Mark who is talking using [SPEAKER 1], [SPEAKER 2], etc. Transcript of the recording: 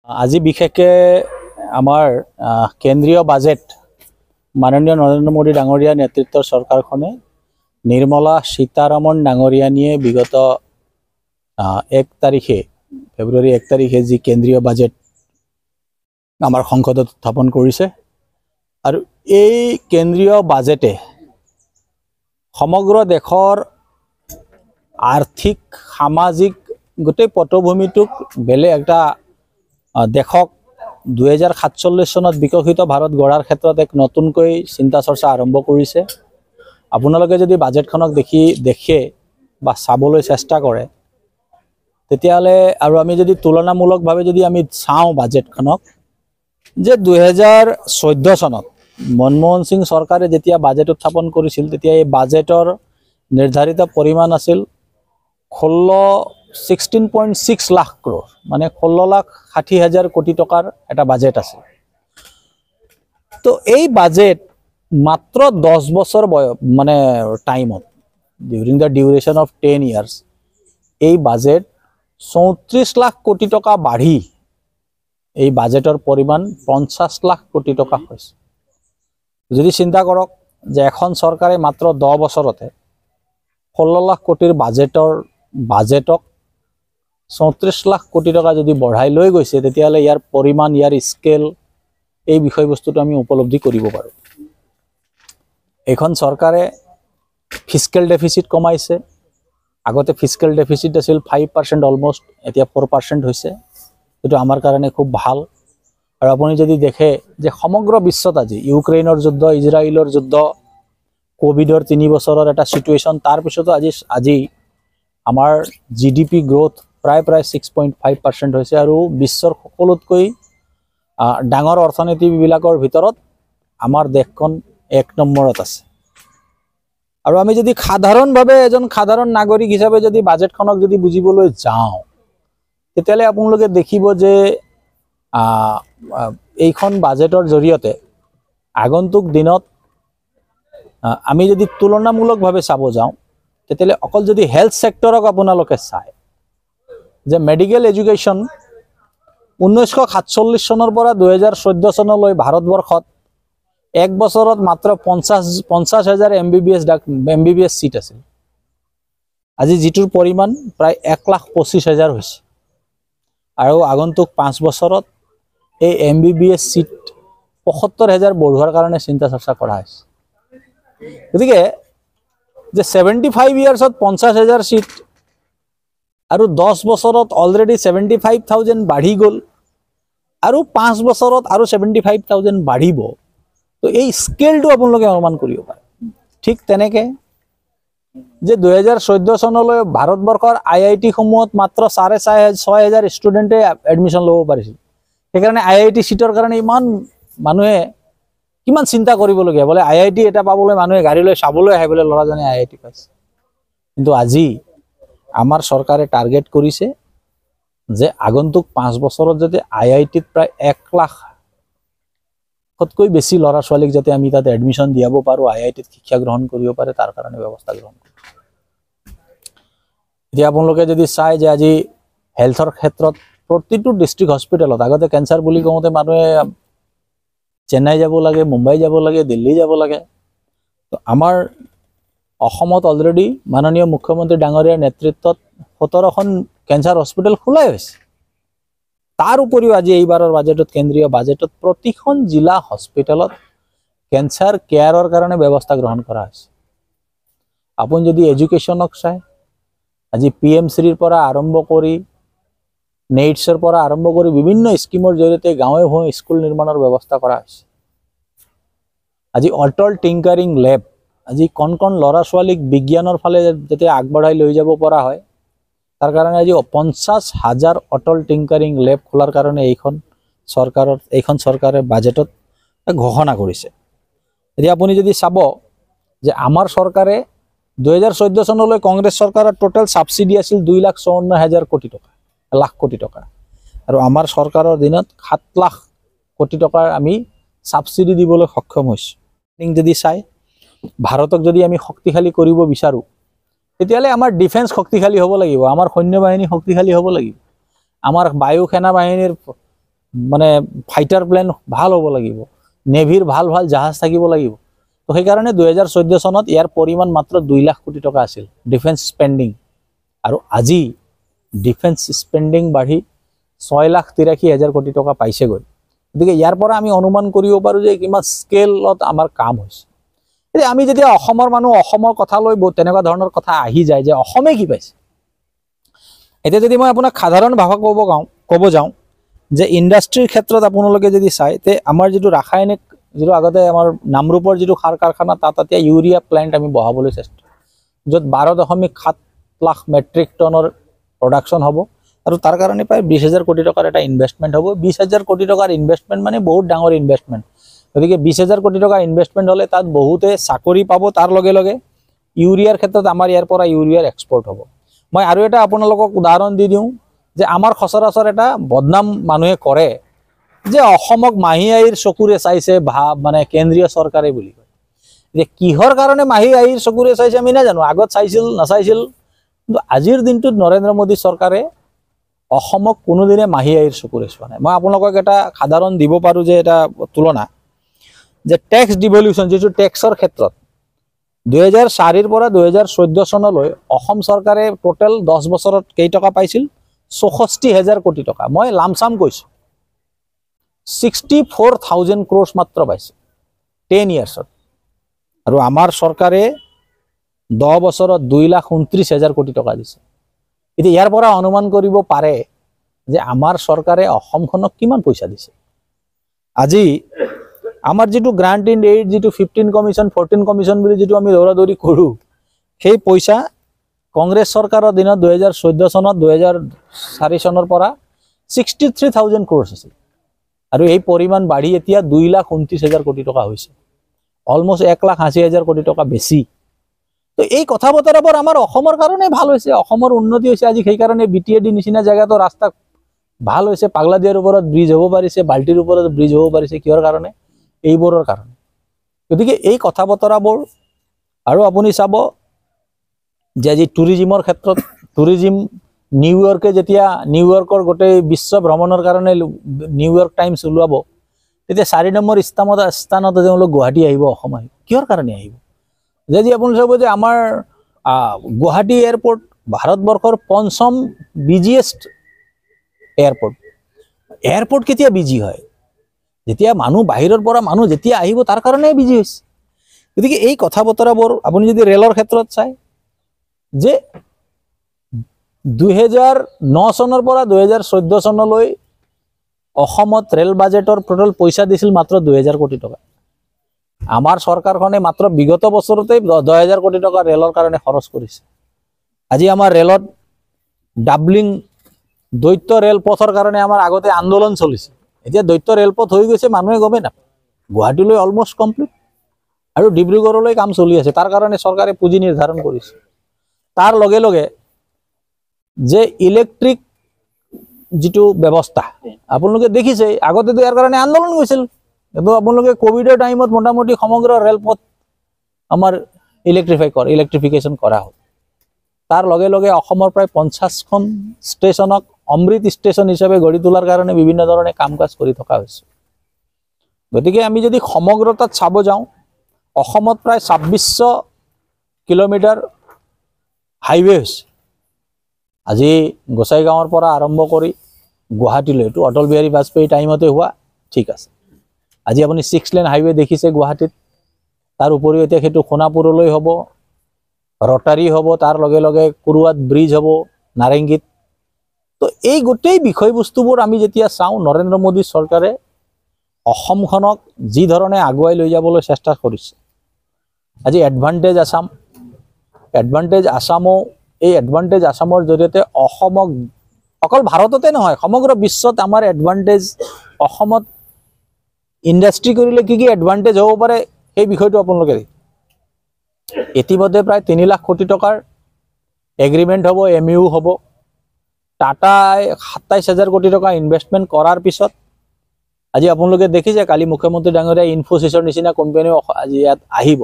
[SPEAKER 1] আজি বিশেষকে আমাৰ কেন্দ্ৰীয় বাজেট মাননীয় নৰেন্দ্ৰ মোদী ডাঙৰীয়া নেতৃত্বৰ চৰকাৰখনে নিৰ্মলা সীতাৰমণ ডাঙৰীয়ানীয়ে বিগত 1 তাৰিখে ফেব্ৰুৱাৰী 1 তাৰিখে যি কেন্দ্ৰীয় বাজেট আমাৰ সংসদত উত্থাপন কৰিছে আৰু এই কেন্দ্ৰীয় বাজেটে সমগ্ৰ দেশৰ আৰ্থিক সামাজিক গোটেই পটভূমিটোক বেলেগ একটা দেশক 2047 চনত বিকশিত ভাৰত গঢ়াৰ ক্ষেত্ৰত এক নতুনকৈ চিন্তা চৰ্চা আৰম্ভ কৰিছে। আপোনালোকে যদি বাজেটখনক দেখে বা চাবলৈ চেষ্টা কৰে তেতিয়াহ'লে আৰু আমি যদি তুলনামূলকভাৱে যদি আমি চাওঁ বাজেটখনক যে 2014 চনত মনমোহন সিং চৰকাৰে যেতিয়া বাজেট উত্থাপন কৰিছিল তেতিয়া এই বাজেটৰ নিৰ্ধাৰিত পৰিমাণ আছিল 16.6 লাখ ক্ৰোৰ মানে 16,60,000 কোটি টকাৰ এটা বাজেট আছে। তো এই বাজেট মাত্ৰ 10 বছৰ মানে টাইমত during the duration of 10 years এই বাজেট 34 লাখ কোটি টকা বাঢ়ি এই বাজেটৰ পৰিমাণ 50 লাখ কোটি টকা হৈছে। যদি চিন্তা কৰক যে এখন চৰকাৰে মাত্ৰ 10 বছৰতে 16 লাখ কোটিৰ বাজেটক 34 লাখ কোটি টকা যদি বঢ়াই লৈ গৈছে তেতিয়াহ'লে ইয়াৰ পৰিমাণ ইয়াৰ স্কেল এই বিষয়বস্তুটো আমি উপলব্ধি কৰিব পাৰোঁ। এখন চৰকাৰে ফিস্কেল ডেফিচিট কমাইছে। আগতে ফিস্কেল ডেফিচিট আছিল 5% অলমোষ্ট, এতিয়া 4% হৈছে। এইটো আমাৰ কাৰণে খুব ভাল। আৰু আপুনি যদি দেখে যে সমগ্ৰ বিশ্বত আজি ইউক্ৰেইনৰ যুদ্ধ, ইজৰাইলৰ যুদ্ধ, কোভিডৰ 3 বছৰৰ এটা সিচুৱেশ্যন, তাৰ পিছতো আজি আমাৰ জিডিপি গ্ৰোথ প্ৰায় 6.5% হৈছে আৰু বিশ্বৰ সকলোতকৈ ডাঙৰ অৰ্থনীতিবিলাকৰ ভিতৰত আমাৰ দেশখন 1 নম্বৰত আছে। আৰু আমি যদি সাধাৰণভাৱে এজন সাধাৰণ নাগৰিক হিচাপে যদি বাজেটখনক যদি বুজিবলৈ যাওঁ তেতিয়াহ'লে আপোনালোকে দেখিব যে এইখন বাজেটৰ জৰিয়তে আগন্তুক দিনত আমি যদি তুলনামূলকভাৱে চাব যাওঁ তেতিয়াহ'লে অকল যদি হেল্থ সেক্টৰক আপোনালোকে চায় যে মেডিকেল এডুকেশ্যন 1947 চনৰ পৰা 2014 চনলৈ ভাৰতবৰ্ষত 1 বছৰত মাত্ৰ 50,000 MBBS সিট আছিল। আজি যিটোৰ পৰিমাণ প্ৰায় 1,25,000 হৈছে আৰু আগন্তুক 5 বছৰত এই MBBS সিট 75,000 বঢ়োৱাৰ কাৰণে চিন্তা চৰ্চা কৰা হৈছে। গতিকে যে 75 ইয়াৰ্ছত 50,000 সিট আৰু 10 বছৰত অলৰেডি 75,000 বাঢ়ি গ'ল আৰু 5 বছৰত আৰু 75,000 বাঢ়িব। তো এই স্কেলটো আপোনালোকে অনুমান কৰিব পাৰে। ঠিক তেনেকৈ যে 2014 চনলৈ ভাৰতবৰ্ষৰ IIT সমূহত মাত্ৰ 6,500 ষ্টুডেণ্টে এডমিশ্যন ল'ব পাৰিছিল। সেইকাৰণে IIT সিটৰ কাৰণে ইমান মানুহে কিমান চিন্তা কৰিবলগীয়া, বোলে IIT এটা পাবলৈ মানুহে গাড়ী লৈ চাবলৈ আহে বোলে ল'ৰাজনে IIT পাইছে। কিন্তু আজি আমাৰ চৰকাৰে টাৰ্গেট কৰিছে যে আগন্তুক 5 বছৰত যাতে IITত প্ৰায় 1 লাখতকৈ বেছি ল'ৰা ছোৱালীক যাতে আমি তাত এডমিশ্যন দিয়াব পাৰোঁ, IITত শিক্ষা গ্ৰহণ কৰিব পাৰে, তাৰ কাৰণে ব্যৱস্থা গ্ৰহণ কৰোঁ। এতিয়া আপোনালোকে যদি চাই যে আজি হেল্থৰ ক্ষেত্ৰত প্ৰতিটো ডিষ্ট্ৰিক্ট হস্পিটেলত আগতে কেঞ্চাৰ বুলি কওঁতে মানুহে চেন্নাই যাব লাগে, মুম্বাই যাব লাগে, দিল্লী যাব লাগে। তো আমাৰ অসমত অলৰেডি মাননীয় মুখ্যমন্ত্ৰী ডাঙৰীয়াৰ নেতৃত্বত 17খন কেঞ্চাৰ হস্পিটেল খোলাই হৈছে। তাৰ উপৰিও আজি এইবাৰৰ বাজেটত, কেন্দ্ৰীয় বাজেটত প্ৰতিখন জিলা হস্পিটেলত কেঞ্চাৰ কেয়াৰৰ কাৰণে ব্যৱস্থা গ্ৰহণ কৰা হৈছে। আপুনি যদি এডুকেশ্যনক চাই আজি PMCৰ পৰা আৰম্ভ কৰি নেটছৰ পৰা আৰম্ভ কৰি বিভিন্ন স্কিমৰ জৰিয়তে গাঁৱে ভূঞে স্কুল নিৰ্মাণৰ ব্যৱস্থা কৰা হৈছে। আজি অটল টিংকাৰিং লেব, আজি কণ ল'ৰা ছোৱালীক বিজ্ঞানৰ ফালে যাতে আগবঢ়াই লৈ যাব পৰা হয় তাৰ কাৰণে আজি 50,000 অটল টিংকাৰিং লেব খোলাৰ কাৰণে এইখন চৰকাৰে বাজেটত ঘোষণা কৰিছে। এতিয়া আপুনি যদি চাব যে আমাৰ চৰকাৰে 2014 চনলৈ কংগ্ৰেছ চৰকাৰৰ টোটেল ছাবচিডি আছিল 2,54,000 কোটি টকা, 1 লাখ কোটি টকা। আৰু আমাৰ চৰকাৰৰ দিনত 7 লাখ কোটি টকাৰ আমি ছাবচিডি দিবলৈ সক্ষম হৈছোঁ। যদি চাই ভাৰতক যদি আমি শক্তিশালী কৰিব বিচাৰোঁ তেতিয়াহ'লে আমাৰ ডিফেন্স শক্তিশালী হ'ব লাগিব, আমাৰ সৈন্য বাহিনী শক্তিশালী হ'ব লাগিব, আমাৰ বায়ু সেনা বাহিনীৰ মানে ফাইটাৰ প্লেন ভাল হ'ব লাগিব, নেভিৰ ভাল ভাল জাহাজ থাকিব লাগিব। তো সেইকাৰণে 2014 চনত ইয়াৰ পৰিমাণ মাত্ৰ 2 লাখ কোটি টকা আছিল ডিফেন্স স্পেণ্ডিং, আৰু আজি ডিফেন্স স্পেণ্ডিং বাঢ়ি 6,83,000 কোটি টকা পাইছেগৈ। গতিকে ইয়াৰ পৰা আমি অনুমান কৰিব পাৰোঁ যে কিমান স্কেলত আমাৰ কাম হৈছে। এতিয়া আমি যেতিয়া অসমৰ মানুহ অসমৰ কথা লৈ তেনেকুৱা ধৰণৰ কথা আহি যায় যে অসমে কি পাইছে। এতিয়া যদি মই আপোনাক সাধাৰণ ভাষা ক'ব যাওঁ যে ইণ্ডাষ্ট্ৰীৰ ক্ষেত্ৰত আপোনালোকে যদি চায় তে আমাৰ যিটো ৰাসায়নিক যিটো আগতে আমাৰ নামৰূপৰ যিটো সাৰ কাৰখানা তাত এতিয়া ইউৰিয়া প্লেণ্ট আমি বহাবলৈ চেষ্টা, য'ত 12.7 লাখ মেট্ৰিক টনৰ প্ৰডাকশ্যন হ'ব, আৰু তাৰ কাৰণে প্ৰায় 20,000 কোটি টকাৰ এটা ইনভেষ্টমেণ্ট হ'ব। 20,000 কোটি টকাৰ ইনভেষ্টমেণ্ট মানে বহুত ডাঙৰ ইনভেষ্টমেণ্ট। গতিকে 20,000 কোটি টকা ইনভেষ্টমেণ্ট হ'লে তাত বহুতে চাকৰি পাব, তাৰ লগে লগে ইউৰিয়াৰ ক্ষেত্ৰত আমাৰ ইয়াৰ পৰা ইউৰিয়াৰ এক্সপৰ্ট হ'ব। মই আৰু এটা আপোনালোকক উদাহৰণ দি দিওঁ যে আমাৰ সচৰাচৰ এটা বদনাম মানুহে কৰে যে অসমক মাহী আইৰ চকুৰে চাইছে মানে কেন্দ্ৰীয় চৰকাৰে বুলি কয়। যে কিহৰ কাৰণে মাহী আইৰ চকুৰে চাইছে আমি নাজানো, আগত চাইছিল নাচাইছিল, কিন্তু আজিৰ দিনটোত নৰেন্দ্ৰ মোদী চৰকাৰে অসমক কোনোদিনে মাহী আইৰ চকুৰে চোৱা নাই। মই আপোনালোকক এটা সাধাৰণ দিব পাৰোঁ যে এটা তুলনা, যে টেক্স ডিভলিউশ্যন যিটো টেক্সৰ ক্ষেত্ৰত 2004 পৰা 2014 চনলৈ অসম চৰকাৰে টোটেল 10 বছৰত কেই টকা পাইছিল? 64,000 কোটি টকা। মই লামচাম কৈছোঁ 64,000 crores মাত্ৰ পাইছে 10 ইয়াৰ্ছত, আৰু আমাৰ চৰকাৰে 10 বছৰত 2,29,000 কোটি টকা দিছে। এতিয়া ইয়াৰ পৰা অনুমান কৰিব পাৰে যে আমাৰ চৰকাৰে অসমখনক কিমান পইচা দিছে। আজি আমাৰ যিটো গ্ৰাণ্ট ইন এইড যিটো 15 কমিশ্যন 14 কমিশ্যন বুলি যিটো আমি দৌৰাদৌৰি কৰোঁ, সেই পইচা কংগ্ৰেছ চৰকাৰৰ দিনত 2014 চনত 2004 চনৰ পৰা 63,000 crores আছিল, আৰু এই পৰিমাণ বাঢ়ি এতিয়া 2,29,000 কোটি টকা হৈছে, অলমষ্ট 1,80,000 কোটি টকা বেছি। তো এই কথা বতৰাবোৰ আমাৰ অসমৰ কাৰণে ভাল হৈছে, অসমৰ উন্নতি হৈছে। আজি সেইকাৰণে BTAD নিচিনা জেগাতো ৰাস্তা ভাল হৈছে, পাগলাদিয়াৰ ওপৰত ব্ৰিজ হ'ব পাৰিছে, বাল্টিৰ ওপৰত ব্ৰিজ হ'ব পাৰিছে। কিহৰ কাৰণে? এইবোৰৰ কাৰণে। গতিকে এই কথা বতৰাবোৰ, আৰু আপুনি চাব যে আজি টুৰিজিমৰ ক্ষেত্ৰত, টুৰিজিম নিউয়ৰ্কে যেতিয়া নিউয়ৰ্কৰ গোটেই বিশ্ব ভ্ৰমণৰ কাৰণে নিউয়ৰ্ক টাইমছ ওলাব, তেতিয়া 4 নম্বৰ স্থানত তেওঁলোক গুৱাহাটী আহিব, অসম আহিব। কিহৰ কাৰণে আহিব? যদি আপুনি চাব যে আমাৰ গুৱাহাটী এয়াৰপৰ্ট ভাৰতবৰ্ষৰ 5ম বিজিয়েষ্ট এয়াৰপৰ্ট। এয়াৰপৰ্ট কেতিয়া বিজি হয়? যেতিয়া মানুহ বাহিৰৰ পৰা মানুহ যেতিয়া আহিব, তাৰ কাৰণে বিজি হৈছে। গতিকে এই কথা বতৰাবোৰ আপুনি যদি ৰেলৰ ক্ষেত্ৰত চায় যে 2009 চনৰ পৰা 2014 চনলৈ অসমত ৰেল বাজেটৰ টোটেল পইচা দিছিল মাত্ৰ 2,000 কোটি টকা। আমাৰ চৰকাৰখনে মাত্ৰ বিগত বছৰতে 10,000 কোটি টকা ৰেলৰ কাৰণে খৰচ কৰিছে। আজি আমাৰ ৰেলত ডাবলিং দ্বৈত ৰেলপথৰ কাৰণে আমাৰ আগতে আন্দোলন চলিছিল, এতিয়া দ্বৈত ৰেলপথ হৈ গৈছে, মানুহে গমেই নাপায়। গুৱাহাটীলৈ অলমষ্ট কমপ্লিট, আৰু ডিব্ৰুগড়লৈ কাম চলি আছে। তাৰ কাৰণে চৰকাৰে পুঁজি নিৰ্ধাৰণ কৰিছে। তাৰ লগে লগে যে ইলেক্ট্ৰিক যিটো ব্যৱস্থা আপোনালোকে দেখিছে, আগতেতো ইয়াৰ কাৰণে আন্দোলন গৈছিল, কিন্তু আপোনালোকে কোভিডৰ টাইমত মোটামুটি সমগ্ৰ ৰেলপথ আমাৰ ইলেক্ট্ৰিফিকেশ্যন কৰা হ'ল। তাৰ লগে লগে অসমৰ প্ৰায় 50খন ষ্টেচনক অমৃত ষ্টেচন হিচাপে গঢ়ি তোলাৰ কাৰণে বিভিন্ন ধৰণে কাম কাজ কৰি থকা হৈছে। গতিকে আমি যদি সমগ্ৰতাত চাব যাওঁ, অসমত প্ৰায় 2600 কিলোমিটাৰ হাইৱে হৈছে। আজি গোসাইগাঁৱৰ পৰা আৰম্ভ কৰি গুৱাহাটীলৈ, এইটো অটল বিহাৰী বাজপেয়ী টাইমতে হোৱা, ঠিক আছে। আজি আপুনি 6 লেন হাইৱে দেখিছে গুৱাহাটীত, তাৰ উপৰিও এতিয়া সেইটো সোণাপুৰলৈ হ'ব, ৰটাৰী হ'ব, তাৰ লগে লগে কুৰুৱাত ব্ৰিজ হ'ব, নাৰেংগীত। তো এই গোটেই বিষয়বস্তুবোৰ আমি যেতিয়া চাওঁ, নৰেন্দ্ৰ মোদী চৰকাৰে অসমখনক যি ধৰণে আগুৱাই লৈ যাবলৈ চেষ্টা কৰিছে। আজি এডভান্টেজ আসামো, এই এডভান্টেজ আসামৰ জৰিয়তে অসমক অকল ভাৰততে নহয়, সমগ্ৰ বিশ্বত আমাৰ এডভান্টেজ, অসমত ইণ্ডাষ্ট্ৰী কৰিলে কি কি এডভান্টেজ হ'ব পাৰে সেই বিষয়টো আপোনালোকে ইতিমধ্যে প্ৰায় 3 লাখ কোটি টকাৰ এগ্ৰিমেণ্ট হ'ব, MOU হ'ব। টাটাই 27,000 কোটি টকা ইনভেষ্টমেণ্ট কৰাৰ পিছত আজি আপোনালোকে দেখিছে, কালি মুখ্যমন্ত্ৰী ডাঙৰীয়া ইনফোচিছৰ নিচিনা কোম্পানীও আজি ইয়াত আহিব।